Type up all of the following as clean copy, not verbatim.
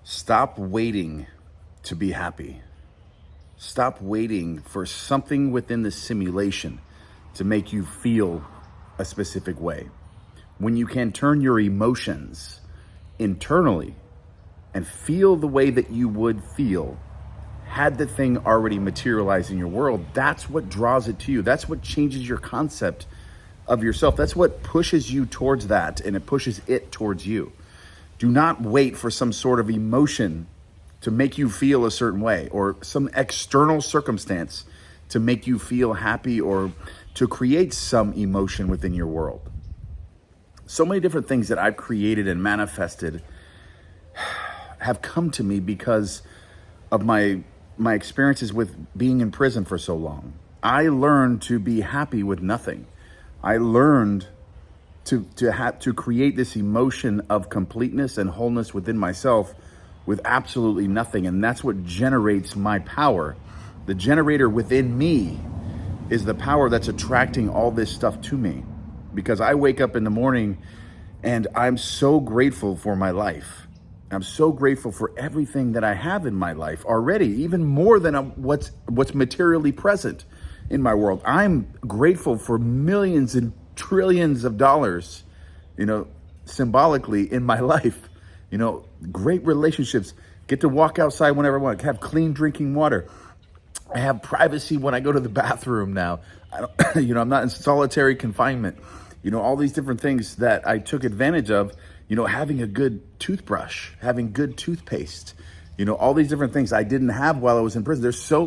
Stop waiting to be happy. Stop waiting for something within the simulation to make you feel a specific way. When you can turn your emotions internally and feel the way that you would feel had the thing already materialized in your world, that's what draws it to you. That's what changes your concept of yourself. That's what pushes you towards that, and it pushes it towards you. Do not wait for some sort of emotion to make you feel a certain way, or some external circumstance to make you feel happy, or to create some emotion within your world. So many different things that I've created and manifested have come to me because of my experiences with being in prison for so long. I learned to be happy with nothing. I learned to create this emotion of completeness and wholeness within myself with absolutely nothing. And that's what generates my power. The generator within me is the power that's attracting all this stuff to me. Because I wake up in the morning and I'm so grateful for my life. I'm so grateful for everything that I have in my life already, even more than what's materially present in my world. I'm grateful for millions and trillions of dollars, symbolically in my life. Great relationships, get to walk outside whenever I want, have clean drinking water. I have privacy when I go to the bathroom now. I'm not in solitary confinement. All these different things that I took advantage of, having a good toothbrush, having good toothpaste, all these different things I didn't have while I was in prison.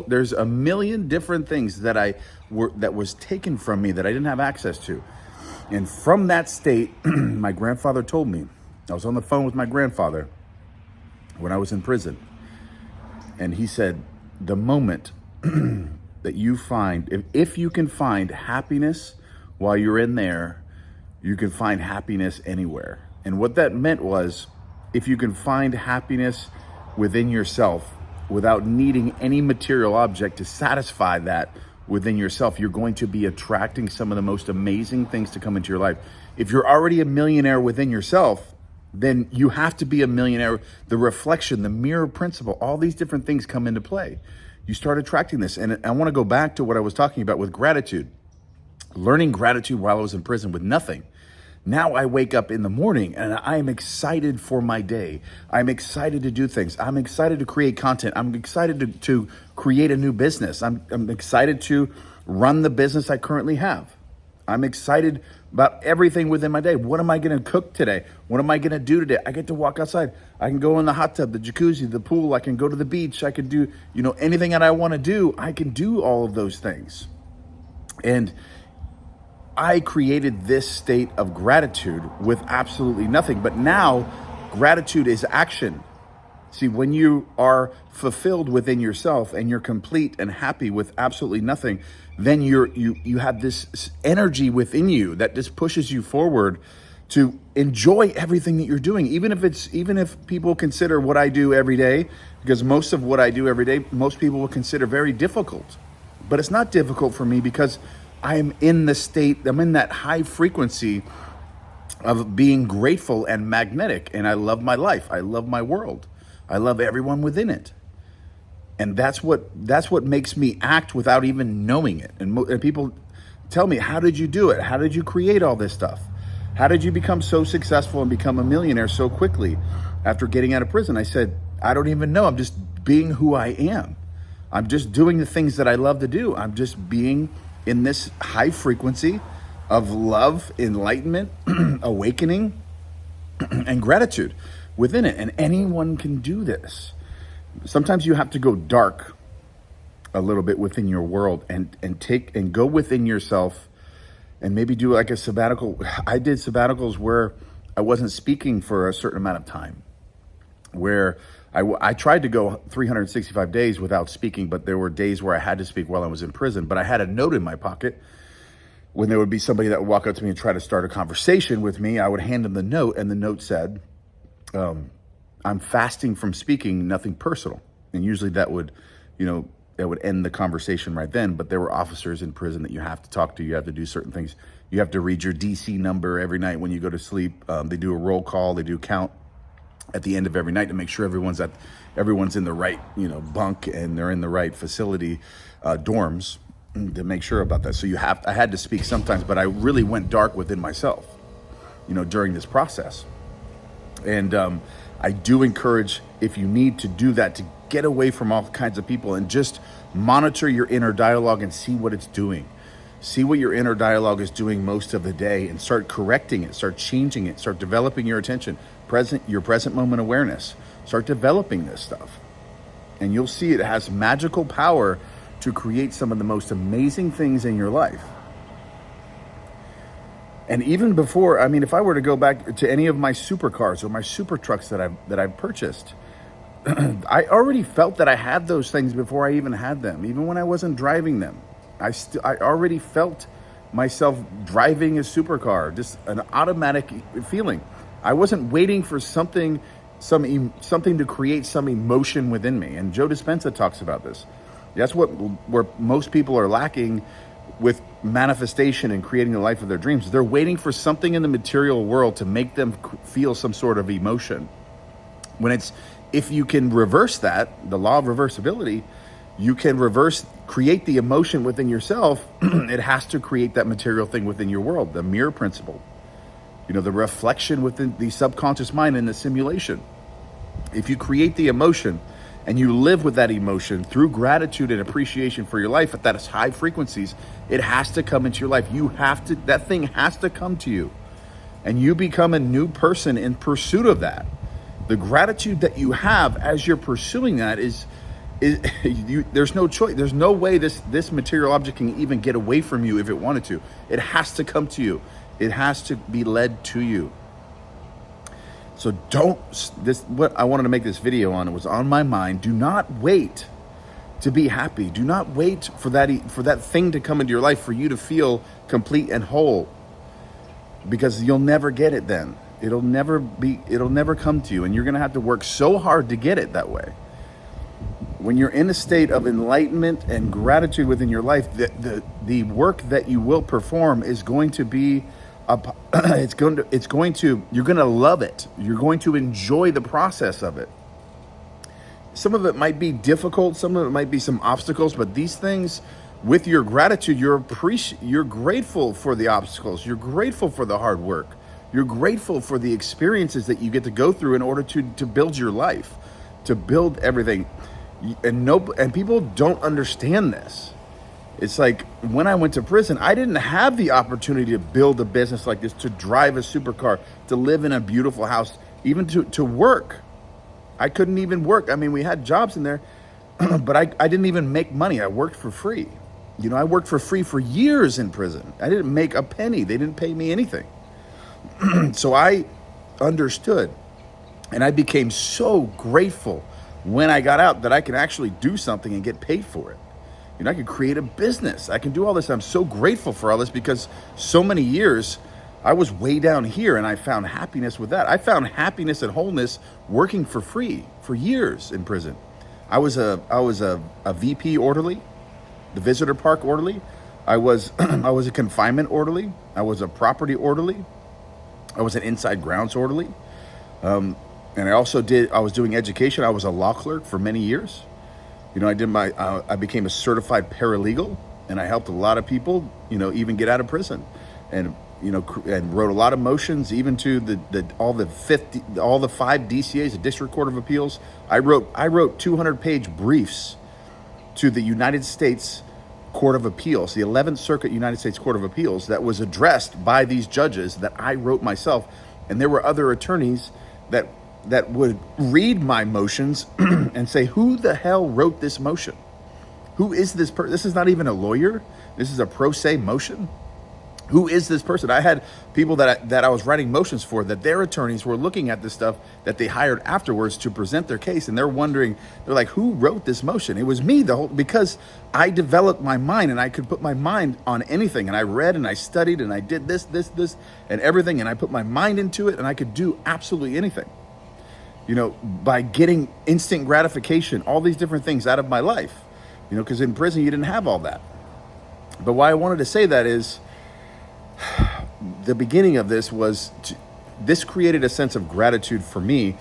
There's a million different things that was taken from me that I didn't have access to. And from that state, my grandfather told me, I was on the phone with my grandfather when I was in prison. And he said, the moment that you find, if you can find happiness while you're in there, you can find happiness anywhere. And what that meant was, if you can find happiness within yourself without needing any material object to satisfy that within yourself, you're going to be attracting some of the most amazing things to come into your life. If you're already a millionaire within yourself, then you have to be a millionaire. The reflection, the mirror principle, all these different things come into play. You start attracting this. And I want to go back to what I was talking about with gratitude. Learning gratitude while I was in prison with nothing. Now I wake up in the morning and I am excited for my day. I'm excited to do things. I'm excited to create content. I'm excited to create a new business. I'm excited to run the business I currently have. I'm excited about everything within my day. What am I going to cook today? What am I going to do today? I get to walk outside. I can go in the hot tub, the jacuzzi, the pool. I can go to the beach. I can do, anything that I want to do. I can do all of those things. And I created this state of gratitude with absolutely nothing. But now gratitude is action. See, when you are fulfilled within yourself and you're complete and happy with absolutely nothing, then you have this energy within you that just pushes you forward to enjoy everything that you're doing, even if people consider what I do every day, because most of what I do every day, most people will consider very difficult. But it's not difficult for me because I'm in that high frequency of being grateful and magnetic, and I love my life. I love my world. I love everyone within it. And that's what makes me act without even knowing it. And people tell me, how did you do it? How did you create all this stuff? How did you become so successful and become a millionaire so quickly after getting out of prison? I said, I don't even know. I'm just being who I am. I'm just doing the things that I love to do. I'm just being in this high frequency of love, enlightenment, awakening, and gratitude within it. And anyone can do this. Sometimes you have to go dark a little bit within your world and go within yourself and maybe do like a sabbatical. I did sabbaticals where I wasn't speaking for a certain amount of time, where I tried to go 365 days without speaking, but there were days where I had to speak while I was in prison. But I had a note in my pocket. When there would be somebody that would walk up to me and try to start a conversation with me, I would hand them the note, and the note said, I'm fasting from speaking, nothing personal. And usually that would end the conversation right then. But there were officers in prison that you have to talk to. You have to do certain things. You have to read your DC number every night when you go to sleep. They do a roll call. They do count. at the end of every night to make sure everyone's in the right, bunk, and they're in the right facility, dorms, to make sure about that. So I had to speak sometimes, but I really went dark within myself, during this process. And I do encourage, if you need to do that, to get away from all kinds of people and just monitor your inner dialogue and see what it's doing. See what your inner dialogue is doing most of the day and start correcting it, start changing it, start developing your attention, your present moment awareness. Start developing this stuff. And you'll see it has magical power to create some of the most amazing things in your life. And even before, if I were to go back to any of my supercars or my super trucks that I've purchased, I already felt that I had those things before I even had them. Even when I wasn't driving them, I already felt myself driving a supercar, just an automatic feeling. I wasn't waiting for something to create some emotion within me. And Joe Dispenza talks about this. That's where most people are lacking with manifestation and creating the life of their dreams. They're waiting for something in the material world to make them feel some sort of emotion. If you can reverse that, the law of reversibility, you can create the emotion within yourself. It has to create that material thing within your world, the mirror principle. The reflection within the subconscious mind in the simulation. If you create the emotion and you live with that emotion through gratitude and appreciation for your life at that high frequencies, it has to come into your life. That thing has to come to you. And you become a new person in pursuit of that. The gratitude that you have as you're pursuing that there's no choice. There's no way this material object can even get away from you if it wanted to. It has to come to you. It has to be led to you. So what I wanted to make this video on, it was on my mind. Do not wait to be happy. Do not wait for that thing to come into your life for you to feel complete and whole, because you'll never get it then. It'll never come to you, and you're going to have to work so hard to get it that way. When you're in a state of enlightenment and gratitude within your life, the work that you will perform is going to be you're going to love it. You're going to enjoy the process of it. Some of it might be difficult, some of it might be some obstacles, but these things, with your gratitude, you're grateful for the obstacles, you're grateful for the hard work, you're grateful for the experiences that you get to go through in order to build your life, to build everything. And people don't understand this. It's like when I went to prison, I didn't have the opportunity to build a business like this, to drive a supercar, to live in a beautiful house, even to work. I couldn't even work. We had jobs in there, but I didn't even make money. I worked for free. I worked for free for years in prison. I didn't make a penny. They didn't pay me anything. So I understood, and I became so grateful when I got out that I can actually do something and get paid for it. I could create a business. I can do all this. I'm so grateful for all this, because so many years I was way down here and I found happiness with that. I found happiness and wholeness working for free for years in prison. I was a VP orderly, the visitor park orderly. I was a confinement orderly. I was a property orderly. I was an inside grounds orderly. And I was doing education. I was a law clerk for many years. I became a certified paralegal, and I helped a lot of people, even get out of prison, and wrote a lot of motions, even to all the 5 DCAs, the District Court of Appeals. I wrote 200-page briefs to the United States Court of Appeals, the 11th Circuit United States Court of Appeals, that was addressed by these judges that I wrote myself. And there were other attorneys that would read my motions and say, who the hell wrote this motion? Who is this person? This is not even a lawyer. This is a pro se motion. Who is this person? I had people that I was writing motions for, that their attorneys were looking at this stuff that they hired afterwards to present their case, and they're like, who wrote this motion? It was me, because I developed my mind, and I could put my mind on anything, and I read and I studied and I did this and everything, and I put my mind into it, and I could do absolutely anything. By getting instant gratification, all these different things out of my life, because in prison you didn't have all that. But why I wanted to say that is, the beginning of this was, this created a sense of gratitude for me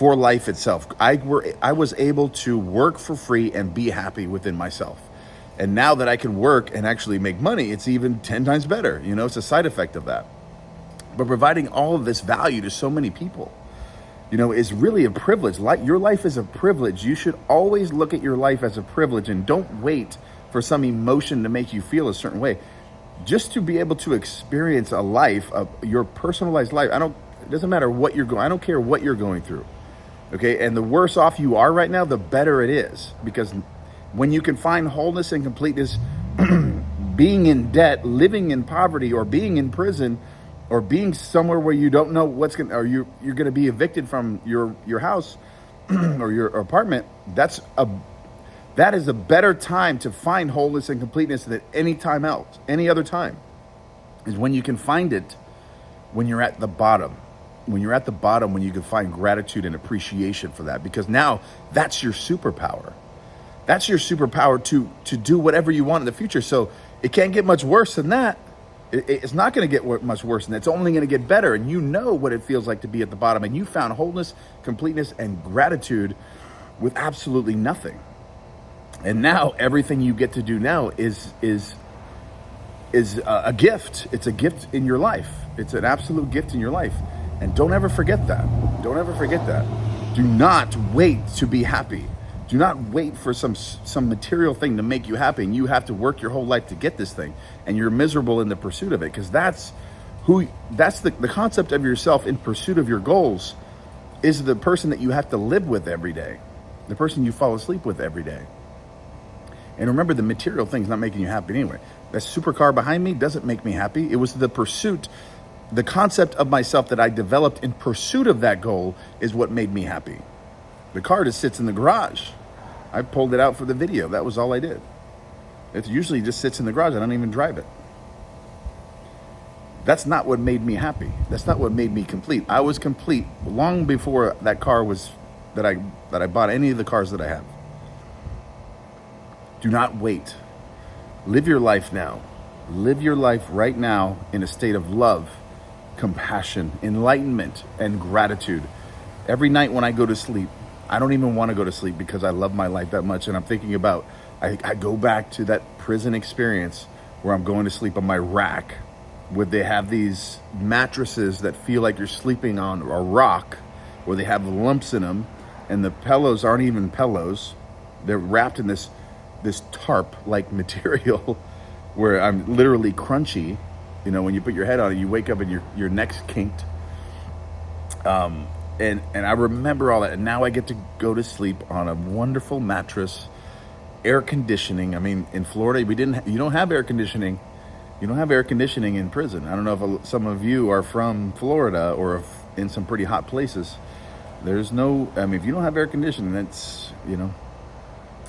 for life itself. I was able to work for free and be happy within myself. And now that I can work and actually make money, it's even 10 times better. You know, it's a side effect of that. But providing all of this value to so many people, you know, is really a privilege. Like, your life is a privilege. You should always look at your life as a privilege, and don't wait for some emotion to make you feel a certain way. Just to be able to experience a life, your personalized life. It doesn't matter what you're going. I don't care what you're going through. Okay, and the worse off you are right now, the better it is, because when you can find wholeness and completeness, being in debt, living in poverty, or being in prison, or being somewhere where you don't know what's going, or you're going to be evicted from your house or your apartment, that is a better time to find wholeness and completeness than any time else. Any other time is when you can find it, when you're at the bottom. When you're at the bottom, when you can find gratitude and appreciation for that, because now that's your superpower. That's your superpower to do whatever you want in the future. So it can't get much worse than that. It's not going to get much worse than that. It's only going to get better. And you know what it feels like to be at the bottom. And you found wholeness, completeness, and gratitude with absolutely nothing. And now everything you get to do now is a gift. It's a gift in your life. It's an absolute gift in your life. And don't ever forget that. Don't ever forget that. Do not wait to be happy. Do not wait for some material thing to make you happy, and you have to work your whole life to get this thing, and you're miserable in the pursuit of it, because that's the concept of yourself in pursuit of your goals is the person that you have to live with every day, the person you fall asleep with every day. And remember, the material thing's not making you happy anyway. That supercar behind me doesn't make me happy. It was the pursuit, the concept of myself that I developed in pursuit of that goal is what made me happy. The car just sits in the garage. I pulled it out for the video. That was all I did. It usually just sits in the garage. I don't even drive it. That's not what made me happy. That's not what made me complete. I was complete long before that car was that I bought any of the cars that I have. Do not wait. Live your life now. Live your life right now in a state of love, compassion, enlightenment, and gratitude. Every night when I go to sleep, I don't even want to go to sleep because I love my life that much. And I'm thinking about, I go back to that prison experience where I'm going to sleep on my rack, where they have these mattresses that feel like you're sleeping on a rock, where they have lumps in them, and the pillows aren't even pillows. They're wrapped in this tarp-like material where I'm literally crunchy. You know, when you put your head on it, you wake up and your neck's kinked. And I remember all that, and now I get to go to sleep on a wonderful mattress, air conditioning. I mean, in Florida, you don't have air conditioning. You don't have air conditioning in prison. I don't know if some of you are from Florida or in some pretty hot places. There's no, I mean, if you don't have air conditioning, that's, you know,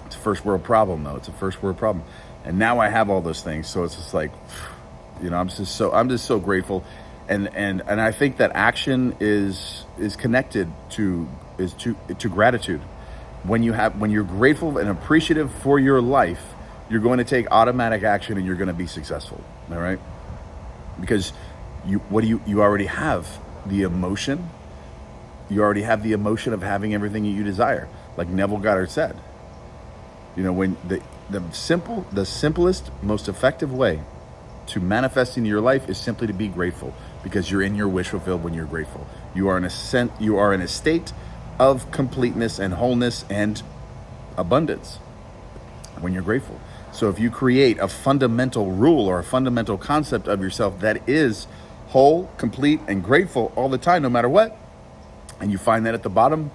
it's a first world problem though. It's a first world problem. And now I have all those things. So it's just like, you know, I'm just so grateful. And I think that action is connected to gratitude. When you're grateful and appreciative for your life, you're going to take automatic action and you're going to be successful. All right? Because you already have the emotion. You already have the emotion of having everything you desire. Like Neville Goddard said, you know, when the simplest, most effective way to manifest in your life is simply to be grateful, because you're in your wish fulfilled when you're grateful. You are in a state of completeness and wholeness and abundance when you're grateful. So if you create a fundamental rule or a fundamental concept of yourself that is whole, complete, and grateful all the time, no matter what, and you find that at the bottom,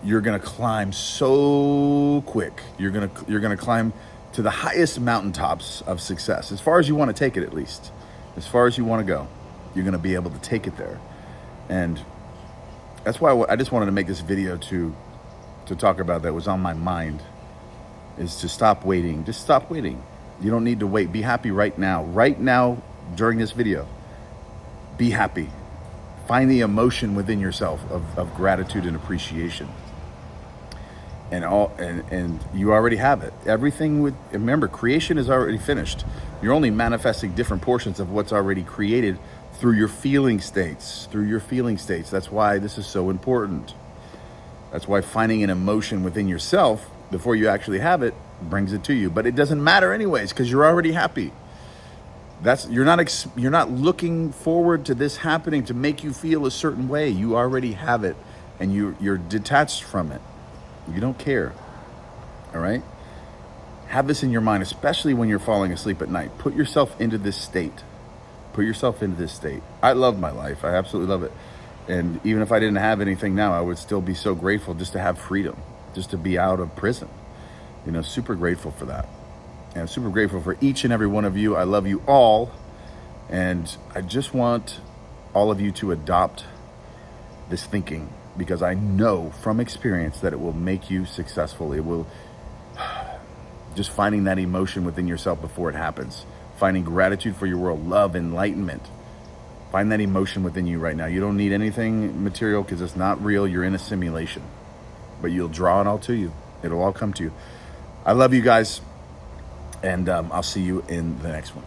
you're gonna climb so quick. You're gonna climb to the highest mountaintops of success, as far as you want to take it, at least. As far as you want to go, you're going to be able to take it there. And that's why I just wanted to make this video to talk about that. Was on my mind, is to stop waiting. Just stop waiting. You don't need to wait. Be happy right now. Right now, during this video, be happy. Find the emotion within yourself of gratitude and appreciation. And you already have it. Remember, creation is already finished. You're only manifesting different portions of what's already created through your feeling states. That's why this is so important. That's why finding an emotion within yourself before you actually have it brings it to you. But it doesn't matter anyways, because you're already happy. You're not looking forward to this happening to make you feel a certain way. You already have it, and you're detached from it. You don't care. All right? Have this in your mind, especially when you're falling asleep at night. Put yourself into this state. Put yourself into this state. I love my life. I absolutely love it. And even if I didn't have anything now, I would still be so grateful just to have freedom, just to be out of prison. Super grateful for that. And I'm super grateful for each and every one of you. I love you all. And I just want all of you to adopt this thinking, because I know from experience that it will make you successful. It will just finding that emotion within yourself before it happens. Finding gratitude for your world, love, enlightenment. Find that emotion within you right now. You don't need anything material because it's not real. You're in a simulation. But you'll draw it all to you. It'll all come to you. I love you guys. And I'll see you in the next one.